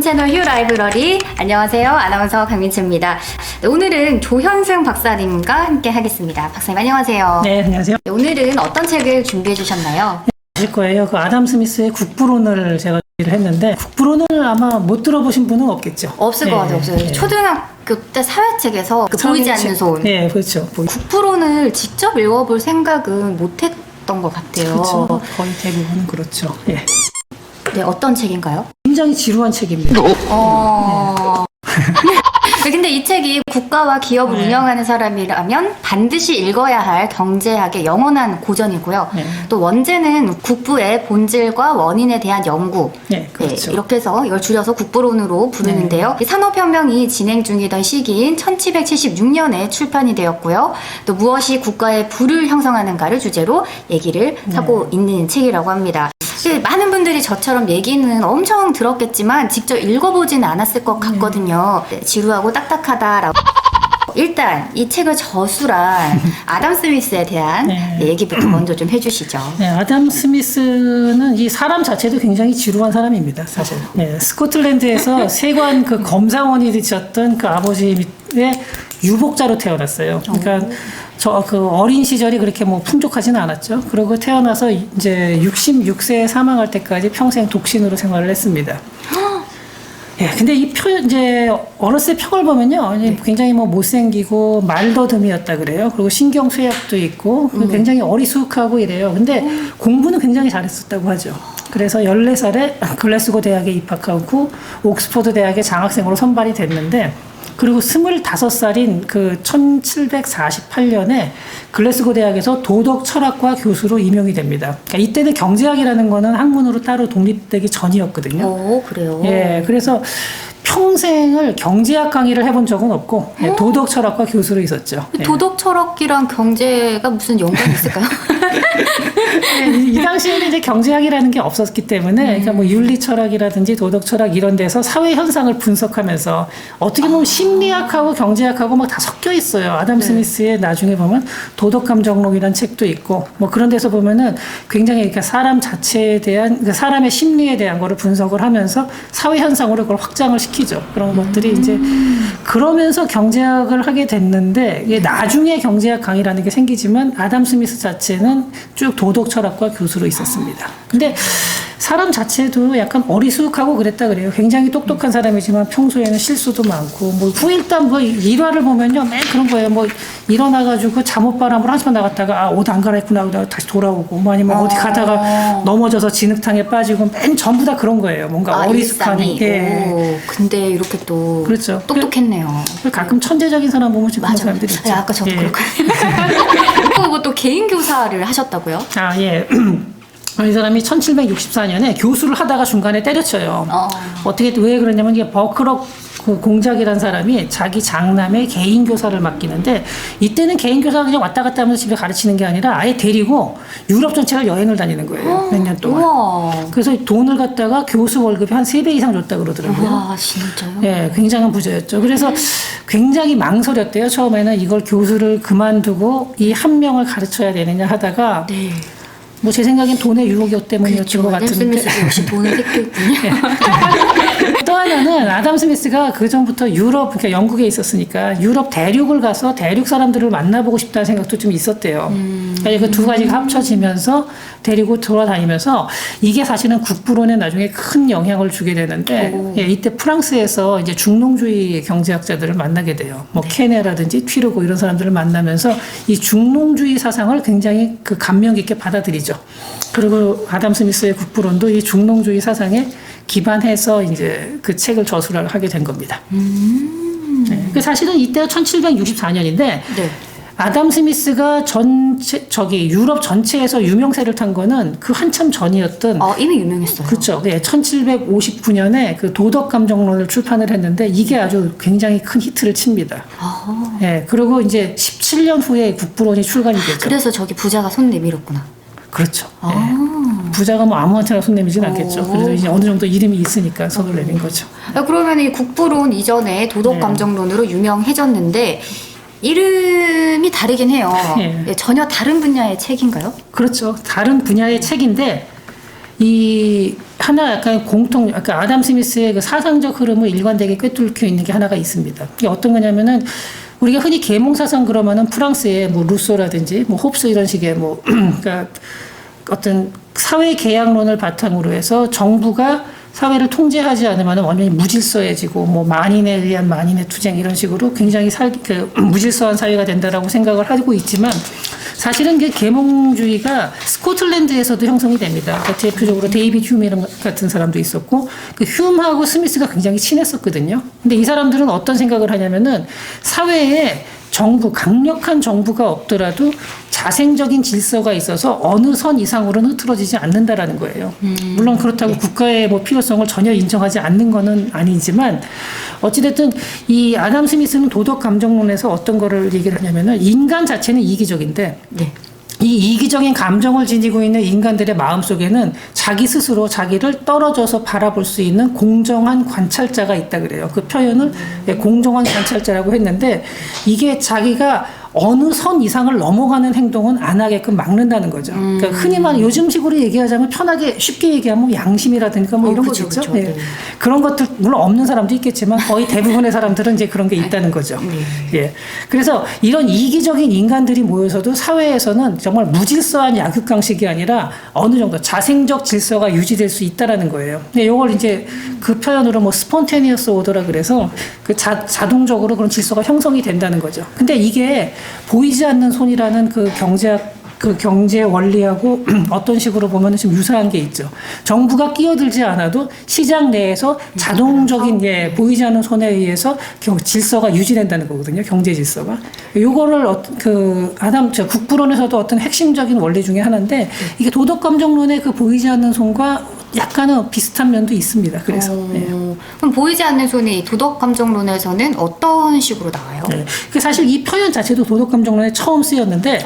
채널 휴 라이브러리. 안녕하세요. 아나운서 강민채입니다. 오늘은 조현승 박사님과 함께 하겠습니다. 박사님 안녕하세요. 네, 안녕하세요. 오늘은 어떤 책을 준비해 주셨나요? 아실 거예요. 그 아담 스미스의 국부론을 제가 준비를 했는데, 국부론을 아마 못 들어보신 분은 없겠죠. 없을 것 같아요. 없어요. 네. 초등학교 때 사회책에서 그 보이지 않는 손. 네, 그렇죠. 국부론을 직접 읽어볼 생각은 못했던 것 같아요. 그렇죠. 거의 대부분은 그렇죠. 예. 네, 어떤 책인가요? 굉장히 지루한 책입니다. 근데 이 책이 국가와 기업을 네. 운영하는 사람이라면 반드시 읽어야 할 경제학의 영원한 고전이고요. 네. 또 원제는 국부의 본질과 원인에 대한 연구. 네, 그렇죠. 네, 이렇게 해서 이걸 줄여서 국부론으로 부르는데요. 이 산업혁명이 진행 중이던 시기인 1776년에 출판이 되었고요. 또 무엇이 국가의 부를 형성하는가를 주제로 얘기를 하고 있는 책이라고 합니다. 많은 분들이 저처럼 얘기는 엄청 들었겠지만 직접 읽어보진 않았을 것 같거든요. 네, 지루하고 딱딱하다라고. 일단 이 책을 저술한 아담 스미스에 대한 얘기부터 먼저 좀 해주시죠. 네, 아담 스미스는 이 사람 자체도 굉장히 지루한 사람입니다, 사실. 네, 스코틀랜드에서 세관 그 검사원이 되셨던 그 아버지의 유복자로 태어났어요. 그러니까 그 어린 시절이 그렇게 뭐 풍족하지는 않았죠. 그리고 태어나서 이제 66세에 사망할 때까지 평생 독신으로 생활을 했습니다. 예, 근데 이제 어렸을 때 평을 보면요, 굉장히 뭐 못생기고 말더듬이었다 그래요. 그리고 신경쇠약도 있고 굉장히 어리숙하고 이래요. 근데 공부는 굉장히 잘했었다고 하죠. 그래서 14살에 글래스고 대학에 입학하고 옥스퍼드 대학에 장학생으로 선발이 됐는데, 그리고 25살인 그 1748년에 글래스고 대학에서 도덕 철학과 교수로 임용이 됩니다. 그러니까 이때는 경제학이라는 거는 학문으로 따로 독립되기 전이었거든요. 오, 그래요? 예, 그래서 평생을 경제학 강의를 해본 적은 없고 도덕 철학과 교수로 있었죠. 도덕 철학이랑 경제가 무슨 연관이 있을까요? 이 당시에는 이제 경제학이라는 게 없었기 때문에, 그러니까 뭐 윤리 철학이라든지 도덕 철학 이런 데서 사회 현상을 분석하면서 어떻게 보면 심리학하고 경제학하고 막 다 섞여 있어요. 아담 스미스의 나중에 보면 도덕 감정론이라는 책도 있고, 뭐 그런 데서 보면은 굉장히 이렇게 사람 자체에 대한, 그 사람의 심리에 대한 거를 분석을 하면서 사회 현상으로 그걸 확장을 시키죠. 그런 것들이 이제 그러면서 경제학을 하게 됐는데, 이게 나중에 경제학 강의라는 게 생기지만 아담 스미스 자체는 쭉 도덕 철학과 교수로 있었습니다. 근데 사람 자체도 약간 어리숙하고 그랬다 그래요. 굉장히 똑똑한 사람이지만 평소에는 실수도 많고, 뭐 일단 뭐 일화를 보면요, 맨 그런 거예요. 뭐 일어나가지고 잠옷바람으로 한시간 나갔다가 옷 안 갈아입고 나오다가 다시 돌아오고, 뭐 아니면 어디 가다가 넘어져서 진흙탕에 빠지고, 맨 전부 다 그런 거예요. 뭔가 어리숙한. 오, 근데 이렇게 또 그렇죠. 똑똑했네요. 가끔 천재적인 사람 보면 지금 그런 사람들이 있죠. 아까 저도 그렇거든요. 또 개인 교사를 하셨다고요? 아, 예. 이 사람이 1764년에 교수를 하다가 중간에 때려쳐요. 어떻게, 왜 그러냐면, 이게 버크럭 공작이라는 사람이 자기 장남의 개인 교사를 맡기는데, 이때는 개인 교사가 그냥 왔다 갔다 하면서 집에 가르치는 게 아니라 아예 데리고 유럽 전체를 여행을 다니는 거예요. 몇 년 동안. 우와. 그래서 돈을 갖다가 교수 월급이 한 3배 이상 줬다 그러더라고요. 와, 진짜요? 예, 굉장한 부자였죠. 그래서 굉장히 망설였대요. 처음에는 이걸 교수를 그만두고 이 한 명을 가르쳐야 되느냐 하다가, 뭐 제 생각엔 돈의 유혹 때문이었던 것 같은데. 스미스도 역시 돈을 새겼군요. 또 하나는 아담 스미스가 그 전부터 유럽, 그러니까 영국에 있었으니까 유럽 대륙을 가서 대륙 사람들을 만나보고 싶다는 생각도 좀 있었대요. 그러니까 그 두 가지가 합쳐지면서 데리고 돌아다니면서, 이게 사실은 국부론에 나중에 큰 영향을 주게 되는데, 예, 이때 프랑스에서 이제 중농주의 경제학자들을 만나게 돼요. 뭐 케네라든지 튀르고 이런 사람들을 만나면서 이 중농주의 사상을 굉장히 그 감명 깊게 받아들이죠. 그리고 아담 스미스의 국부론도 이 중농주의 사상에 기반해서 이제 그 책을 저술을 하게 된 겁니다. 네. 사실은 이때가 1764년인데, 아담 스미스가 유럽 전체에서 유명세를 탄 거는 그 한참 전이었던. 이미 유명했어요. 그렇죠. 네, 1759년에 그 도덕 감정론을 출판을 했는데, 이게 아주 굉장히 큰 히트를 칩니다. 네, 그리고 이제 17년 후에 국부론이 출간이 되죠. 그래서 저기 부자가 손 내밀었구나. 그렇죠. 네. 부자가 뭐 아무한테나 손 내밀진 않겠죠. 그래서 이제 어느 정도 이름이 있으니까 손을 내민 거죠. 그러면 이 국부론 이전에 도덕 감정론으로 유명해졌는데, 이름이 다르긴 해요. 전혀 다른 분야의 책인가요? 그렇죠. 다른 분야의 책인데, 이 하나 약간 약간 아담 스미스의 그 사상적 흐름을 일관되게 꿰뚫고 있는 게 하나가 있습니다. 이게 어떤 거냐면은 우리가 흔히 계몽사상 그러면은 프랑스의 뭐 루소라든지 뭐 홉스 이런 식의 뭐 그러니까 어떤 사회 계약론을 바탕으로 해서 정부가 사회를 통제하지 않으면 완전히 무질서해지고 뭐 만인에 의한 만인의 투쟁 이런 식으로 굉장히 무질서한 사회가 된다라고 생각을 하고 있지만 사실은 그 계몽주의가 스코틀랜드에서도 형성이 됩니다. 그러니까 대표적으로 데이비드 휴미 같은 사람도 있었고 그 휴무하고 스미스가 굉장히 친했었거든요. 근데 이 사람들은 어떤 생각을 하냐면은 사회에 강력한 정부가 없더라도 자생적인 질서가 있어서 어느 선 이상으로는 흐트러지지 않는다라는 거예요. 물론 그렇다고 국가의 뭐 필요성을 전혀 인정하지 않는 거는 아니지만 어찌됐든 이 아담 스미스는 도덕 감정론에서 어떤 거를 얘기를 하냐면은 인간 자체는 이기적인데 네. 이 이기적인 감정을 지니고 있는 인간들의 마음속에는 자기 스스로 자기를 떨어져서 바라볼 수 있는 공정한 관찰자가 있다 그래요. 그 표현을 공정한 관찰자라고 했는데 이게 자기가 어느 선 이상을 넘어가는 행동은 안 하게끔 막는다는 거죠. 그러니까 흔히 말하는 요즘식으로 얘기하자면 편하게 쉽게 얘기하면 뭐 양심이라든가 뭐 이런 그쵸, 거죠. 그쵸. 네. 네. 그런 것들 물론 없는 사람도 있겠지만 거의 대부분의 사람들은 이제 그런 게 있다는 거죠. 예. 그래서 이런 이기적인 인간들이 모여서도 사회에서는 정말 무질서한 약육강식이 아니라 어느 정도 자생적 질서가 유지될 수 있다라는 거예요. 근데 이걸 이제 그 표현으로 뭐 스폰테니어스 오더라 그래서 그 자동적으로 그런 질서가 형성이 된다는 거죠. 근데 이게 보이지 않는 손이라는 그 경제 원리하고 어떤 식으로 보면 좀 유사한 게 있죠. 정부가 끼어들지 않아도 시장 내에서 자동적인 보이지 않는 손에 의해서 질서가 유지된다는 거거든요. 경제 질서가. 요거를 국부론에서도 어떤 핵심적인 원리 중에 하나인데 이게 도덕 감정론의 그 보이지 않는 손과 약간은 비슷한 면도 있습니다. 그래서 그럼 보이지 않는 손이 도덕 감정론에서는 어떤 식으로 나와요? 네. 사실 이 표현 자체도 도덕 감정론에 처음 쓰였는데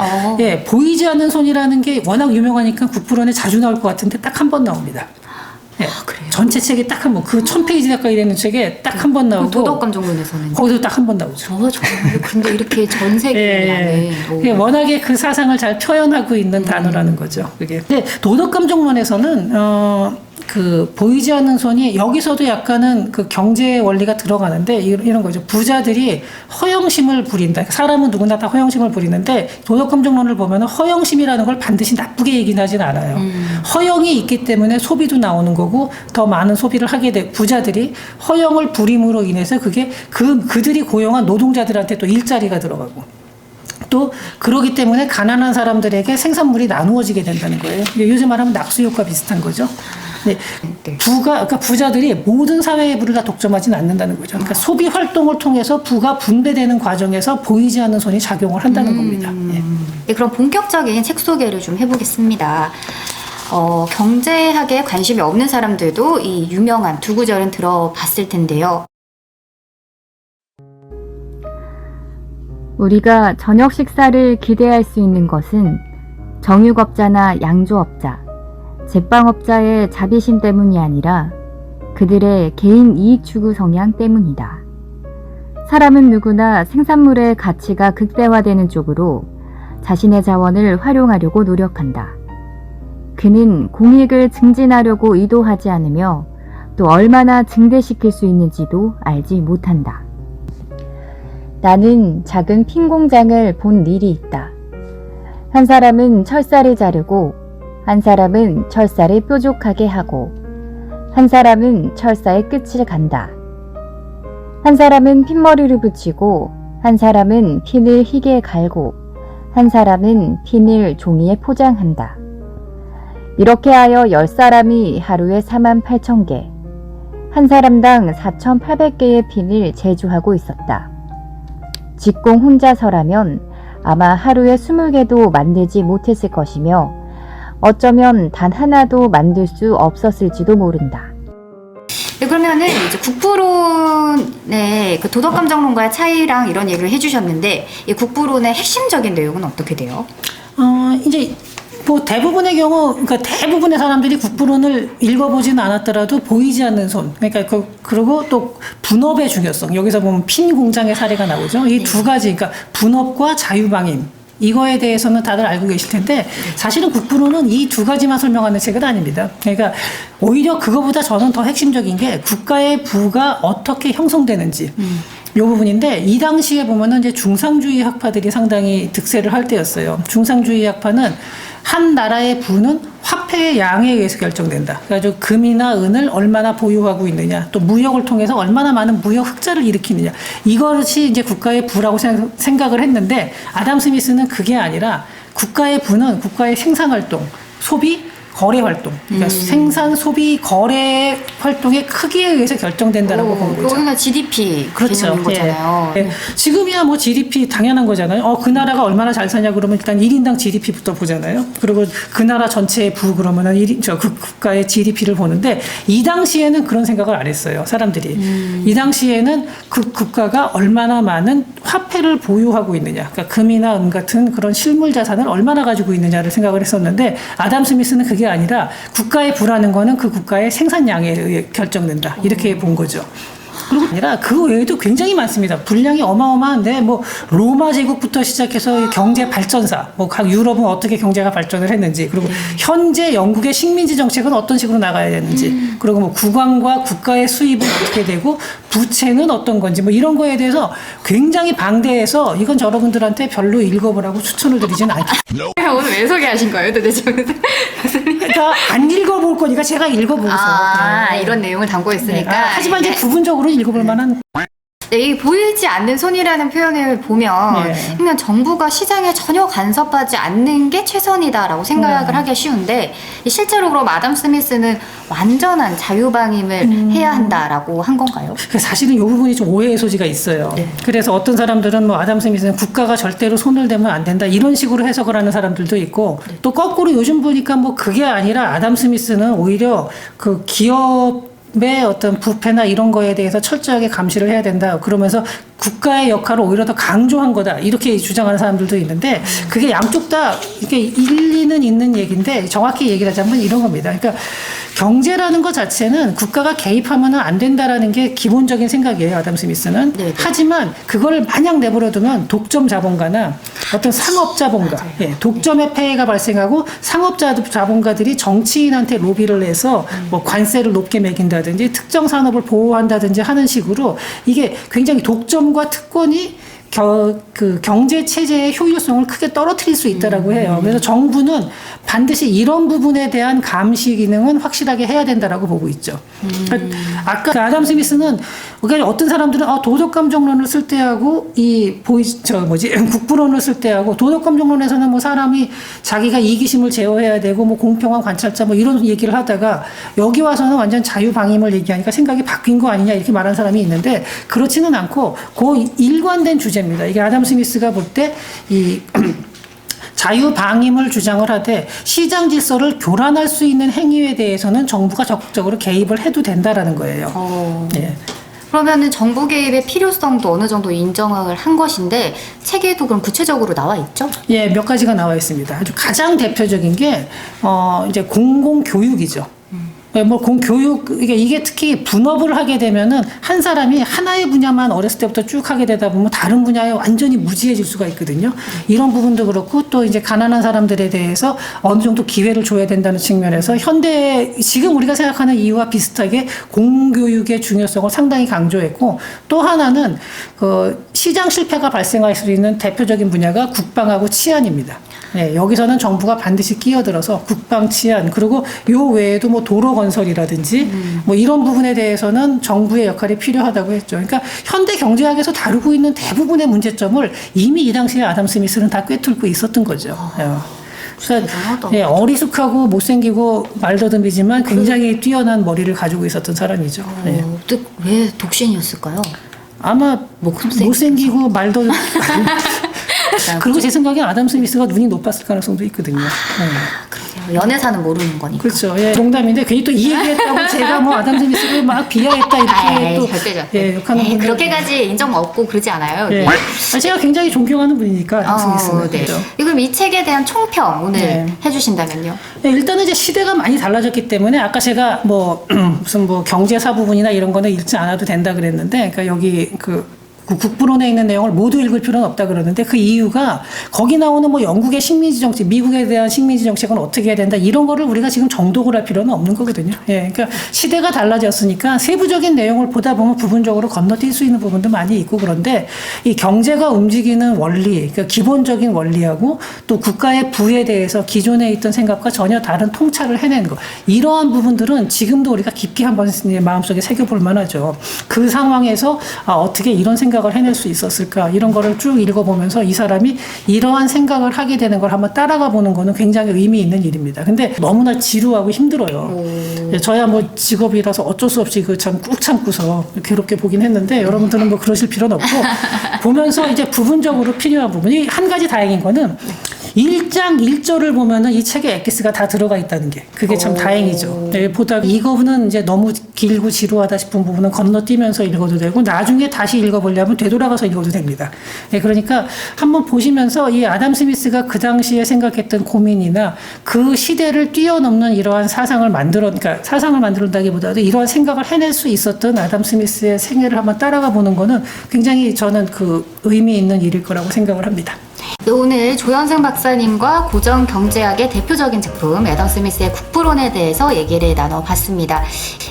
보이지 않는 손이라는 게 워낙 유명하니까 국부론에 자주 나올 것 같은데 딱 한 번 나옵니다. 네. 그래요? 전체 책에 딱 한 번, 그 1000페이지 가까이 되는 책에 딱 한 번 나오고 도덕 감정론에서는 거기서 딱 한 번 나오죠. 정말 근데 이렇게 전 세계에 워낙에 그 사상을 잘 표현하고 있는 단어라는 거죠. 그게. 근데 도덕 감정론에서는 그 보이지 않는 손이 여기서도 약간은 그 경제 원리가 들어가는데 이런 거죠. 부자들이 허영심을 부린다. 사람은 누구나 다 허영심을 부리는데 도덕 감정론을 보면은 허영심이라는 걸 반드시 나쁘게 얘기는 하진 않아요. 허영이 있기 때문에 소비도 나오는 거고 더 많은 소비를 하게 돼. 부자들이 허영을 부림으로 인해서 그게 그들이 고용한 노동자들한테 또 일자리가 들어가고 또 그러기 때문에 가난한 사람들에게 생산물이 나누어지게 된다는 거예요. 요즘 말하면 낙수효과 비슷한 거죠. 네. 그러니까 부자들이 모든 사회의 부를 다 독점하진 않는다는 거죠. 그러니까 소비 활동을 통해서 부가 분배되는 과정에서 보이지 않는 손이 작용을 한다는 겁니다. 네, 그럼 본격적인 책 소개를 좀 해보겠습니다. 경제학에 관심이 없는 사람들도 이 유명한 두 구절은 들어봤을 텐데요. 우리가 저녁 식사를 기대할 수 있는 것은 정육업자나 양조업자, 제빵업자의 자비심 때문이 아니라 그들의 개인 이익 추구 성향 때문이다. 사람은 누구나 생산물의 가치가 극대화되는 쪽으로 자신의 자원을 활용하려고 노력한다. 그는 공익을 증진하려고 의도하지 않으며 또 얼마나 증대시킬 수 있는지도 알지 못한다. 나는 작은 핀 공장을 본 일이 있다. 한 사람은 철사를 자르고 한 사람은 철사를 뾰족하게 하고 한 사람은 철사의 끝을 간다. 한 사람은 핀머리를 붙이고 한 사람은 핀을 희게 갈고 한 사람은 핀을 종이에 포장한다. 이렇게 하여 10사람이 하루에 48,000개, 한 사람당 4,800개의 핀을 제조하고 있었다. 직공 혼자서라면 아마 하루에 20개도 만들지 못했을 것이며 어쩌면 단 하나도 만들 수 없었을지도 모른다. 네, 그러면은 이제 국부론의 그 도덕감정론과의 차이랑 이런 얘기를 해주셨는데 이 국부론의 핵심적인 내용은 어떻게 돼요? 이제 뭐 대부분의 경우, 그러니까 대부분의 사람들이 국부론을 읽어보지는 않았더라도 보이지 않는 손, 그러니까 그리고 또 분업의 중요성. 여기서 보면 핀 공장의 사례가 나오죠. 이 두 가지, 그러니까 분업과 자유방임. 이거에 대해서는 다들 알고 계실 텐데 사실은 국부론은 이 두 가지만 설명하는 책은 아닙니다. 그러니까 오히려 그거보다 저는 더 핵심적인 게 국가의 부가 어떻게 형성되는지 이 부분인데 이 당시에 보면은 이제 중상주의 학파들이 상당히 득세를 할 때였어요. 중상주의 학파는 한 나라의 부는 화폐의 양에 의해서 결정된다. 그래가지고 금이나 은을 얼마나 보유하고 있느냐, 또 무역을 통해서 얼마나 많은 무역 흑자를 일으키느냐, 이것이 이제 국가의 부라고 생각을 했는데 아담 스미스는 그게 아니라 국가의 부는 국가의 생산활동, 소비, 거래 활동, 그러니까 생산, 소비, 거래 활동의 크기에 의해서 결정된다라고 본 거죠. 그거는 GDP 그렇죠. 개념인 거잖아요. 예. 지금이야 뭐 GDP 당연한 거잖아요. 그 나라가 얼마나 잘 사냐 그러면 일단 1인당 GDP부터 보잖아요. 그리고 그 나라 전체의 부 그러면은 그 국가의 GDP를 보는데 이 당시에는 그런 생각을 안 했어요. 사람들이. 이 당시에는 그 국가가 얼마나 많은 화폐를 보유하고 있느냐. 그러니까 금이나 은 같은 그런 실물 자산을 얼마나 가지고 있느냐를 생각을 했었는데 아담 스미스는 그게 아니라 국가의 부라는 거는 그 국가의 생산량에 의해 결정된다. 이렇게 본 거죠. 그리고 아니라 그 외에도 굉장히 많습니다. 분량이 어마어마한데 뭐 로마 제국부터 시작해서 경제 발전사, 뭐 각 유럽은 어떻게 경제가 발전을 했는지, 그리고 현재 영국의 식민지 정책은 어떤 식으로 나가야 되는지, 그리고 뭐 국왕과 국가의 수입은 어떻게 되고 부채는 어떤 건지 뭐 이런 거에 대해서 굉장히 방대해서 이건 여러분들한테 별로 읽어보라고 추천을 드리진 않겠습니다. 오늘 왜 소개하신 거예요, 도대체? 그러니까 안 읽어볼 거니까 제가 읽어보겠어요. 네. 이런 내용을 담고 있으니까. 하지만 이제 부분적으로 읽어볼 만한. 네, 이 보이지 않는 손이라는 표현을 보면 그냥 정부가 시장에 전혀 간섭하지 않는 게 최선이다라고 생각을 하기 쉬운데 실제로 그럼 아담 스미스는 완전한 자유방임을 해야 한다라고 한 건가요? 사실은 이 부분이 좀 오해의 소지가 있어요. 네. 그래서 어떤 사람들은 뭐 아담 스미스는 국가가 절대로 손을 대면 안 된다 이런 식으로 해석을 하는 사람들도 있고 또 거꾸로 요즘 보니까 뭐 그게 아니라 아담 스미스는 오히려 그 기업의 어떤 부패나 이런 거에 대해서 철저하게 감시를 해야 된다. 그러면서 국가의 역할을 오히려 더 강조한 거다. 이렇게 주장하는 사람들도 있는데 그게 양쪽 다 이게 일리는 있는 얘기인데 정확히 얘기를 하자면 이런 겁니다. 그러니까 경제라는 것 자체는 국가가 개입하면 안 된다라는 게 기본적인 생각이에요. 아담 스미스는. 네네. 하지만 그걸 마냥 내버려두면 독점 자본가나 어떤 상업 자본가, 독점의 폐해가 발생하고 상업 자본가들이 정치인한테 로비를 해서 뭐 관세를 높게 매긴다든지 특정 산업을 보호한다든지 하는 식으로 이게 굉장히 독점과 특권이 그 경제 체제의 효율성을 크게 떨어뜨릴 수 있다라고 해요. 그래서 정부는 반드시 이런 부분에 대한 감시 기능은 확실하게 해야 된다라고 보고 있죠. 그러니까 아까 그 아담 스미스는 그러니까 어떤 사람들은 도덕 감정론을 쓸 때하고 국부론을 쓸 때하고 도덕 감정론에서는 뭐 사람이 자기가 이기심을 제어해야 되고 뭐 공평한 관찰자 뭐 이런 얘기를 하다가 여기 와서는 완전 자유방임을 얘기하니까 생각이 바뀐 거 아니냐 이렇게 말하는 사람이 있는데 그렇지는 않고 그 일관된 주제입니다. 이게 아담 스미스가 볼 때 이 자유방임을 주장을 하되 시장 질서를 교란할 수 있는 행위에 대해서는 정부가 적극적으로 개입을 해도 된다라는 거예요. 예. 그러면은 정부 개입의 필요성도 어느 정도 인정을 한 것인데 책에도 그럼 구체적으로 나와 있죠? 예, 몇 가지가 나와 있습니다. 아주 가장 대표적인 게 이제 공공교육이죠. 뭐 공교육 이게 특히 분업을 하게 되면은 한 사람이 하나의 분야만 어렸을 때부터 쭉 하게 되다 보면 다른 분야에 완전히 무지해질 수가 있거든요. 이런 부분도 그렇고 또 이제 가난한 사람들에 대해서 어느 정도 기회를 줘야 된다는 측면에서 지금 우리가 생각하는 이유와 비슷하게 공교육의 중요성을 상당히 강조했고 또 하나는 그 시장 실패가 발생할 수 있는 대표적인 분야가 국방하고 치안입니다. 네, 여기서는 정부가 반드시 끼어들어서 국방 치안 그리고 요 외에도 뭐 도로 건설이라든지 뭐 이런 부분에 대해서는 정부의 역할이 필요하다고 했죠. 그러니까 현대 경제학에서 다루고 있는 대부분의 문제점을 이미 이 당시에 아담 스미스는 다 꿰뚫고 있었던 거죠. 그래서 어리숙하고 못생기고 말더듬이지만 굉장히 뛰어난 머리를 가지고 있었던 사람이죠. 왜 독신이었을까요? 아마 못생기고 말더듬 그리고 제 생각에 아담 스미스가 눈이 높았을 가능성도 있거든요. 그러게요. 연애사는 모르는 거니까. 그렇죠. 예, 농담인데 괜히 또 이 얘기했다고 제가 뭐 아담 스미스를 막 비하했다 이렇게 또 절대. 욕하는 분들 그렇게까지 인정 없고 그러지 않아요. 예. 제가 굉장히 존경하는 분이니까 아담 스미스는. 네. 그렇죠. 그럼 이 책에 대한 총평 오늘 해주신다면요? 네, 일단은 이제 시대가 많이 달라졌기 때문에 아까 제가 뭐 무슨 뭐 경제사 부분이나 이런 거는 읽지 않아도 된다 그랬는데, 그러니까 여기 그 그 국부론에 있는 내용을 모두 읽을 필요는 없다 그러는데 그 이유가 거기 나오는 뭐 영국의 식민지 정책, 미국에 대한 식민지 정책은 어떻게 해야 된다 이런 거를 우리가 지금 정독을 할 필요는 없는 거거든요. 예, 그러니까 시대가 달라졌으니까 세부적인 내용을 보다 보면 부분적으로 건너뛸 수 있는 부분도 많이 있고 그런데 이 경제가 움직이는 원리, 그러니까 기본적인 원리하고 또 국가의 부에 대해서 기존에 있던 생각과 전혀 다른 통찰을 해내는 거 이러한 부분들은 지금도 우리가 깊게 한번 마음속에 새겨볼 만하죠. 그 상황에서 어떻게 이런 생각을 해낼 수 있었을까 이런 거를 쭉 읽어보면서 이 사람이 이러한 생각을 하게 되는 걸 한번 따라가 보는 거는 굉장히 의미 있는 일입니다. 근데 너무나 지루하고 힘들어요. 저야 뭐 직업이라서 어쩔 수 없이 그 참 꾹 참고서 괴롭게 보긴 했는데 여러분들은 뭐 그러실 필요는 없고 보면서 이제 부분적으로 필요한 부분이 한 가지 다행인 거는 1장 1절을 보면은 이 책에 엑기스가 다 들어가 있다는 게 그게 참 다행이죠. 네, 보다 이거는 이제 너무 길고 지루하다 싶은 부분은 건너뛰면서 읽어도 되고 나중에 다시 읽어보려면 되돌아가서 읽어도 됩니다. 네, 그러니까 한번 보시면서 이 아담 스미스가 그 당시에 생각했던 고민이나 그 시대를 뛰어넘는 이러한 사상을 그러니까 사상을 만들었다기보다도 이러한 생각을 해낼 수 있었던 아담 스미스의 생애를 한번 따라가 보는 거는 굉장히 저는 그 의미 있는 일일 거라고 생각을 합니다. 네, 오늘 조현승 박사님과 고전 경제학의 대표적인 작품 애덤 스미스의 국부론에 대해서 얘기를 나눠봤습니다.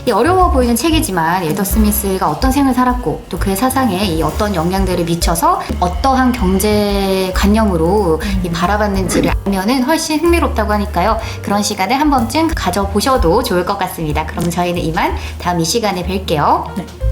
이 어려워 보이는 책이지만 애덤 스미스가 어떤 생을 살았고 또 그의 사상에 이 어떤 영향들을 미쳐서 어떠한 경제관념으로 이 바라봤는지를 알면은 훨씬 흥미롭다고 하니까요. 그런 시간을 한 번쯤 가져보셔도 좋을 것 같습니다. 그럼 저희는 이만 다음 이 시간에 뵐게요. 네.